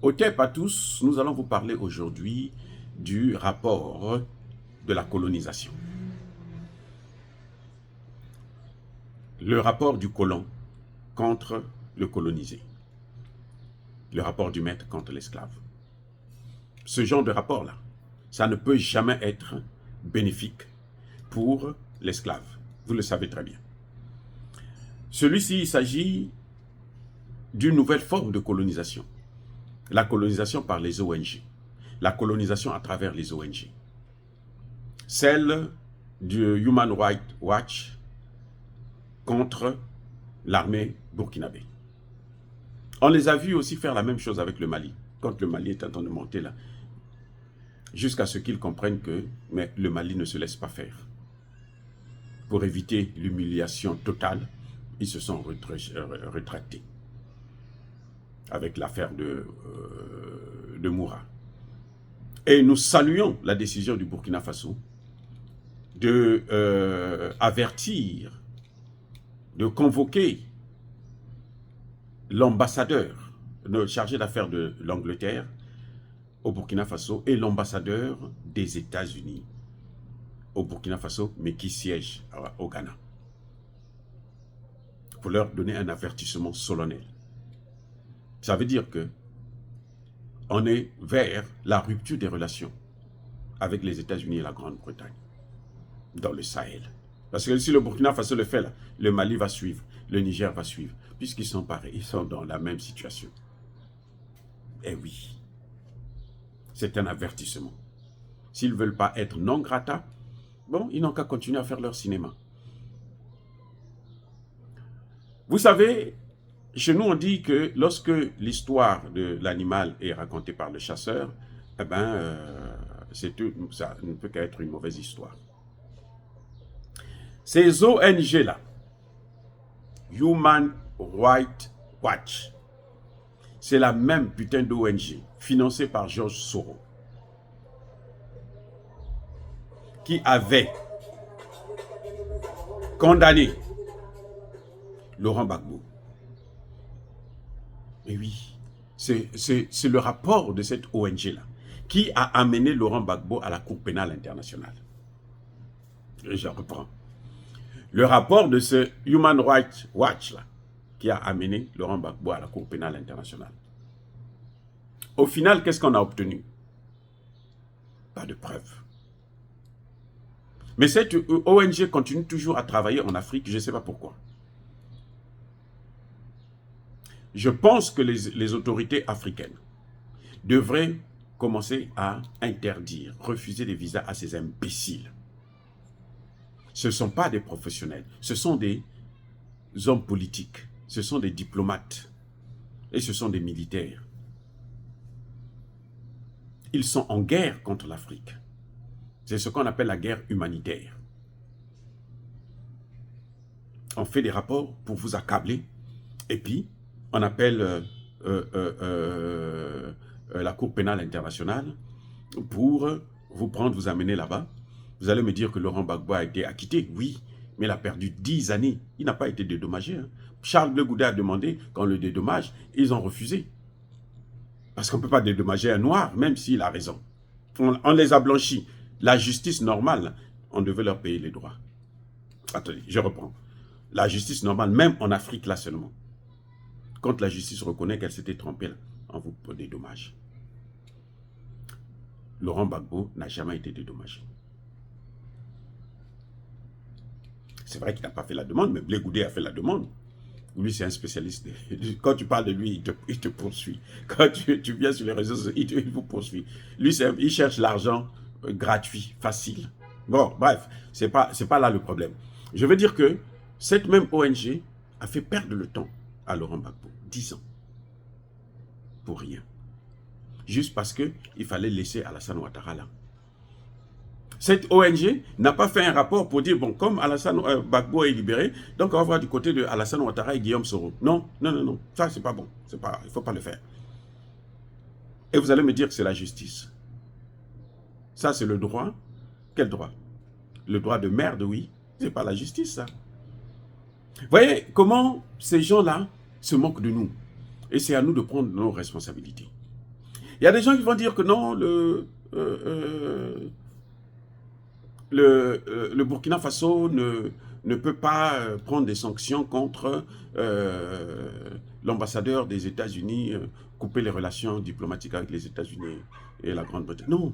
Otep à tous, nous allons vous parler aujourd'hui du rapport de la colonisation. Le rapport du colon contre le colonisé. Le rapport du maître contre l'esclave. Ce genre de rapport-là, ça ne peut jamais être bénéfique pour l'esclave. Vous le savez très bien. Celui-ci, il s'agit d'une nouvelle forme de colonisation. La colonisation par les ONG. La colonisation à travers les ONG. Celle du Human Rights Watch contre l'armée burkinabé. On les a vus aussi faire la même chose avec le Mali, quand le Mali est en train de monter là, jusqu'à ce qu'ils comprennent que mais le Mali ne se laisse pas faire. Pour éviter l'humiliation totale, ils se sont rétractés avec l'affaire de Moura. Et nous saluons la décision du Burkina Faso de avertir, de convoquer l'ambassadeur, le chargé d'affaires de l'Angleterre au Burkina Faso et l'ambassadeur des États-Unis au Burkina Faso, mais qui siège au Ghana, pour leur donner un avertissement solennel. Ça veut dire que on est vers la rupture des relations avec les États-Unis et la Grande-Bretagne dans le Sahel. Parce que si le Burkina Faso le fait là, le Mali va suivre, le Niger va suivre, puisqu'ils sont pareils, ils sont dans la même situation. Eh oui, c'est un avertissement. S'ils ne veulent pas être non grata, bon, ils n'ont qu'à continuer à faire leur cinéma. Vous savez, chez nous on dit que lorsque l'histoire de l'animal est racontée par le chasseur, eh ben, ça ne peut qu'être une mauvaise histoire. Ces ONG-là, Human Rights Watch, c'est la même putain d'ONG financée par George Soros qui avait condamné Laurent Gbagbo. Et oui, c'est le rapport de cette ONG-là qui a amené Laurent Gbagbo à la Cour pénale internationale. Et je reprends. Le rapport de ce Human Rights Watch là, qui a amené Laurent Gbagbo à la Cour pénale internationale. Au final, qu'est-ce qu'on a obtenu? Pas de preuves. Mais cette ONG continue toujours à travailler en Afrique, je ne sais pas pourquoi. Je pense que les autorités africaines devraient commencer à interdire, refuser les visas à ces imbéciles. Ce ne sont pas des professionnels, ce sont des hommes politiques, ce sont des diplomates et ce sont des militaires. Ils sont en guerre contre l'Afrique. C'est ce qu'on appelle la guerre humanitaire. On fait des rapports pour vous accabler et puis on appelle la Cour pénale internationale pour vous prendre, vous amener là-bas. Vous allez me dire que Laurent Gbagbo a été acquitté. Oui, mais il a perdu 10 années. Il n'a pas été dédommagé. Hein. Charles Blé Goudet a demandé qu'on le dédommage. Ils ont refusé. Parce qu'on ne peut pas dédommager un noir, même s'il a raison. On les a blanchis. La justice normale, on devait leur payer les droits. Attendez, je reprends. La justice normale, même en Afrique là seulement. Quand la justice reconnaît qu'elle s'était trompée, là, on vous dédommage. Laurent Gbagbo n'a jamais été dédommagé. C'est vrai qu'il n'a pas fait la demande, mais Blé Goudet a fait la demande. Lui, c'est un spécialiste. Quand tu parles de lui, il te poursuit. Quand tu viens sur les réseaux sociaux, il vous poursuit. Lui, il cherche l'argent gratuit, facile. Bon, bref, c'est pas là le problème. Je veux dire que cette même ONG a fait perdre le temps à Laurent Gbagbo. 10 ans. Pour rien. Juste parce qu'il fallait laisser Alassane Ouattara là. Cette ONG n'a pas fait un rapport pour dire, bon, comme Alassane Gbagbo est libéré, donc on va voir du côté de Alassane Ouattara et Guillaume Soro. Non, non, non, non. Ça, c'est pas bon. Il ne faut pas le faire. Et vous allez me dire que c'est la justice. Ça, c'est le droit. Quel droit? Le droit de merde, oui. C'est pas la justice, ça. Vous voyez comment ces gens-là se moquent de nous. Et c'est à nous de prendre nos responsabilités. Il y a des gens qui vont dire que non, le Burkina Faso ne peut pas prendre des sanctions contre l'ambassadeur des États-Unis, couper les relations diplomatiques avec les États-Unis et la Grande-Bretagne. Non,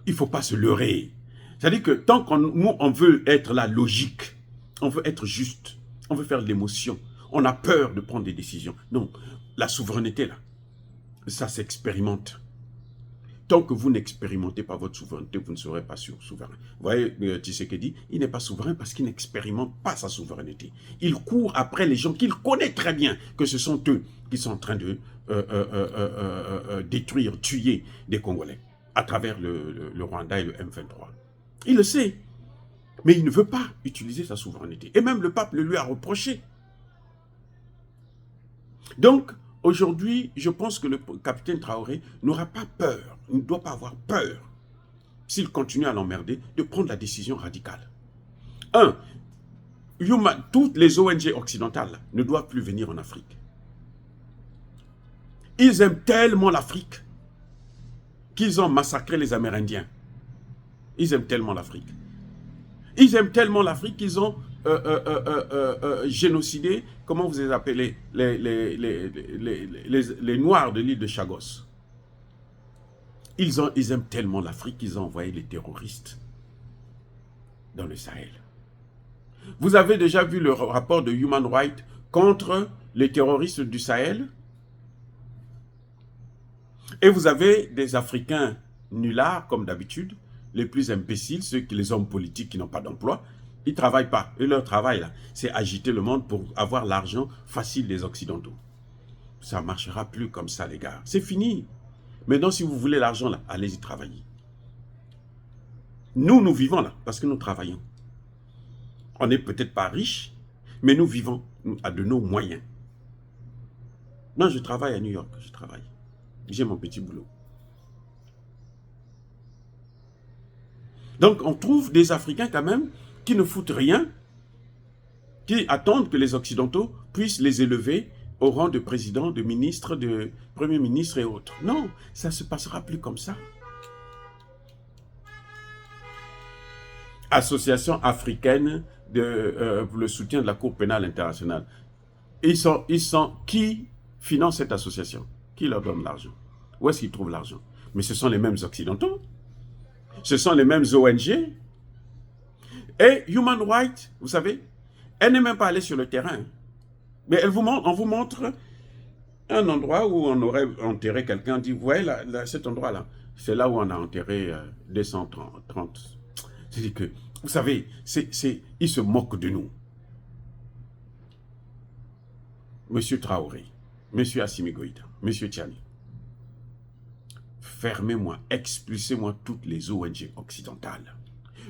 il ne faut pas se leurrer. C'est-à-dire que tant qu'on veut être la logique, on veut être juste, on veut faire de l'émotion, on a peur de prendre des décisions. Non, la souveraineté, là, ça s'expérimente. Tant que vous n'expérimentez pas votre souveraineté, vous ne serez pas souverain. Vous voyez, Tshisekedi, il n'est pas souverain parce qu'il n'expérimente pas sa souveraineté. Il court après les gens qu'il connaît très bien, que ce sont eux qui sont en train de détruire, tuer des Congolais à travers le Rwanda et le M23. Il le sait, mais il ne veut pas utiliser sa souveraineté. Et même le pape le lui a reproché. Donc, aujourd'hui, je pense que le capitaine Traoré n'aura pas peur, il ne doit pas avoir peur, s'il continue à l'emmerder, de prendre la décision radicale. Toutes les ONG occidentales ne doivent plus venir en Afrique. Ils aiment tellement l'Afrique qu'ils ont massacré les Amérindiens. Ils aiment tellement l'Afrique. Ils aiment tellement l'Afrique qu'ils ont génocidé, comment vous les appelez, les Noirs de l'île de Chagos. Ils aiment tellement l'Afrique qu'ils ont envoyé les terroristes dans le Sahel. Vous avez déjà vu le rapport de Human Rights contre les terroristes du Sahel? Et vous avez des Africains nullards, comme d'habitude, les plus imbéciles, les hommes politiques qui n'ont pas d'emploi, ils ne travaillent pas. Et leur travail, là, c'est agiter le monde pour avoir l'argent facile des Occidentaux. Ça ne marchera plus comme ça, les gars. C'est fini. Maintenant, si vous voulez l'argent, là, allez-y travailler. Nous vivons là, parce que nous travaillons. On n'est peut-être pas riches, mais nous vivons à de nos moyens. Non, je travaille à New York, je travaille. J'ai mon petit boulot. Donc, on trouve des Africains quand même qui ne foutent rien, qui attendent que les Occidentaux puissent les élever au rang de président, de ministre, de premier ministre et autres. Non, ça ne se passera plus comme ça. Association africaine pour le soutien de la Cour pénale internationale. Qui finance cette association? Qui leur donne l'argent? Où est-ce qu'ils trouvent l'argent? Mais ce sont les mêmes Occidentaux. Ce sont les mêmes ONG. Et Human Rights, vous savez, elle n'est même pas allée sur le terrain. Mais on vous montre un endroit où on aurait enterré quelqu'un. On dit, ouais, cet endroit-là, c'est là où on a enterré 230. C'est-à-dire que, vous savez, ils se moquent de nous. Monsieur Traoré, Monsieur Assimi Goïta, Monsieur Tchani, fermez-moi, expulsez-moi toutes les ONG occidentales.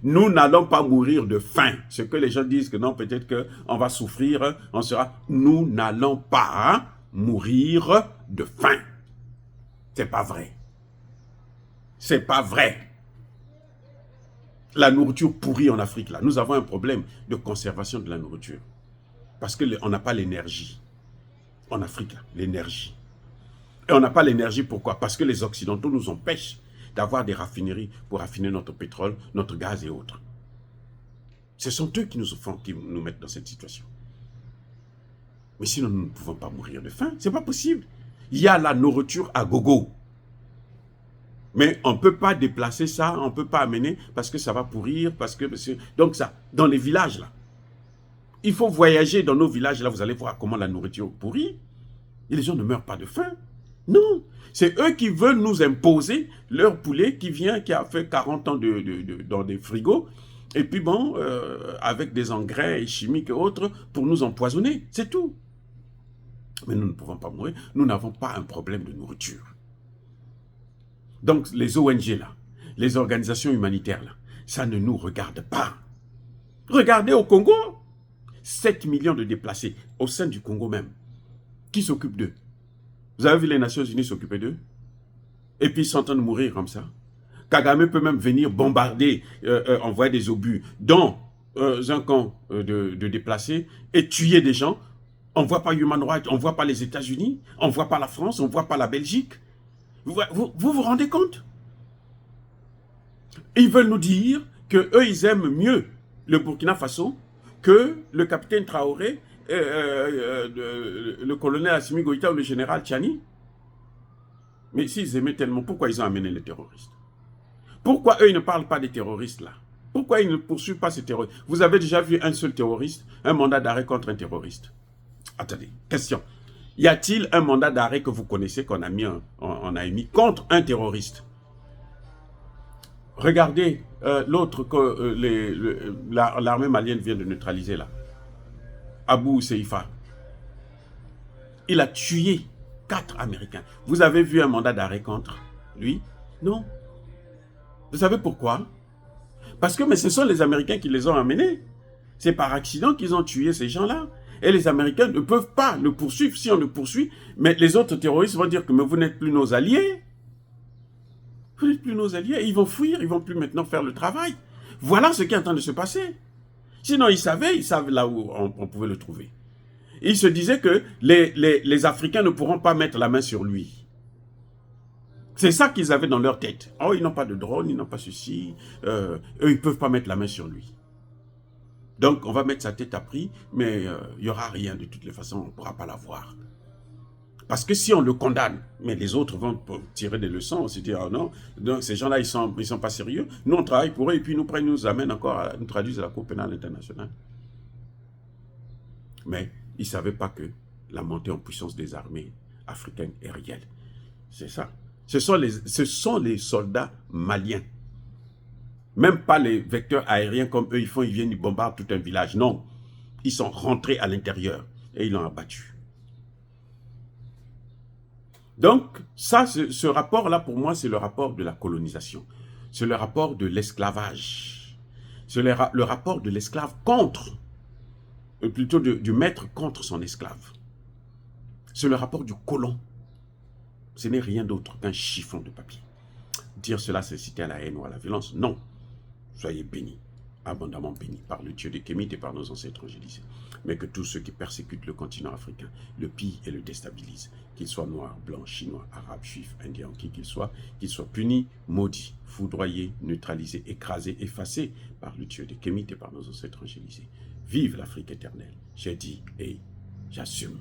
Nous n'allons pas mourir de faim. Ce que les gens disent que non, peut-être qu'on va souffrir, on sera... Nous n'allons pas mourir de faim. C'est pas vrai. C'est pas vrai. La nourriture pourrie en Afrique, là. Nous avons un problème de conservation de la nourriture. Parce qu'on n'a pas l'énergie. En Afrique, l'énergie. Et on n'a pas l'énergie, pourquoi? Parce que les Occidentaux nous empêchent d'avoir des raffineries pour raffiner notre pétrole, notre gaz et autres. Ce sont eux qui nous mettent dans cette situation. Mais sinon, nous ne pouvons pas mourir de faim. Ce n'est pas possible. Il y a la nourriture à gogo. Mais on ne peut pas déplacer ça, on ne peut pas amener parce que ça va pourrir, donc ça, dans les villages là. Il faut voyager dans nos villages là, vous allez voir comment la nourriture pourrit. Et les gens ne meurent pas de faim. Non, c'est eux qui veulent nous imposer leur poulet qui a fait 40 ans dans des frigos, et puis bon, avec des engrais chimiques et autres, pour nous empoisonner, c'est tout. Mais nous ne pouvons pas mourir, nous n'avons pas un problème de nourriture. Donc les ONG là, les organisations humanitaires là, ça ne nous regarde pas. Regardez au Congo, 7 millions de déplacés au sein du Congo même. Qui s'occupe d'eux? Vous avez vu les Nations Unies s'occuper d'eux? Et puis ils sont en train de mourir comme ça. Kagame peut même venir bombarder, envoyer des obus dans un camp de déplacés et tuer des gens. On ne voit pas Human Rights, on ne voit pas les États-Unis, on ne voit pas la France, on ne voit pas la Belgique. Vous rendez compte? Ils veulent nous dire qu'eux, ils aiment mieux le Burkina Faso que le capitaine Traoré, le colonel Assimi Goïta ou le général Tchani. Mais s'ils aimaient tellement, pourquoi ils ont amené les terroristes? Pourquoi eux, ils ne parlent pas des terroristes là? Pourquoi ils ne poursuivent pas ces terroristes? Vous avez déjà vu un seul terroriste, un mandat d'arrêt contre un terroriste? Attendez, question. Y a-t-il un mandat d'arrêt que vous connaissez qu'on a émis contre un terroriste? Regardez l'autre que l'armée malienne vient de neutraliser là. Abou Seifa. Il a tué 4 Américains. Vous avez vu un mandat d'arrêt contre lui? Non. Vous savez pourquoi? Parce que ce sont les Américains qui les ont amenés. C'est par accident qu'ils ont tué ces gens-là. Et les Américains ne peuvent pas le poursuivre. Si on le poursuit, mais les autres terroristes vont dire que mais vous n'êtes plus nos alliés. Vous n'êtes plus nos alliés. Ils vont fuir, ils ne vont plus maintenant faire le travail. Voilà ce qui est en train de se passer. Sinon, ils savent là où on pouvait le trouver. Ils se disaient que les Africains ne pourront pas mettre la main sur lui. C'est ça qu'ils avaient dans leur tête. Oh, ils n'ont pas de drone, ils n'ont pas ceci. Eux, ils ne peuvent pas mettre la main sur lui. Donc, on va mettre sa tête à prix, mais il n'y aura rien de toutes les façons, on ne pourra pas la voir. Parce que si on le condamne, mais les autres vont tirer des leçons, on se dit, oh non, donc ces gens-là, ils sont pas sérieux. Nous, on travaille pour eux, et puis ils nous amènent encore, nous traduisent à la Cour pénale internationale. Mais ils ne savaient pas que la montée en puissance des armées africaines est réelle. C'est ça. Ce sont les soldats maliens. Même pas les vecteurs aériens comme eux, ils viennent, ils bombardent tout un village. Non. Ils sont rentrés à l'intérieur et ils l'ont abattu. Donc, ça, ce rapport-là, pour moi, c'est le rapport de la colonisation. C'est le rapport de l'esclavage. C'est le rapport de l'esclave contre, plutôt du maître contre son esclave. C'est le rapport du colon. Ce n'est rien d'autre qu'un chiffon de papier. Dire cela, c'est citer à la haine ou à la violence. Non. Soyez bénis, abondamment bénis par le Dieu des Kémites et par nos ancêtres angélisés. Mais que tous ceux qui persécutent le continent africain le pillent et le déstabilisent, qu'ils soient noirs, blancs, chinois, arabes, juifs, indiens, qui qu'ils soient punis, maudits, foudroyés, neutralisés, écrasés, effacés par le Dieu des Kémites et par nos ancêtres angélisés. Vive l'Afrique éternelle. J'ai dit et j'assume.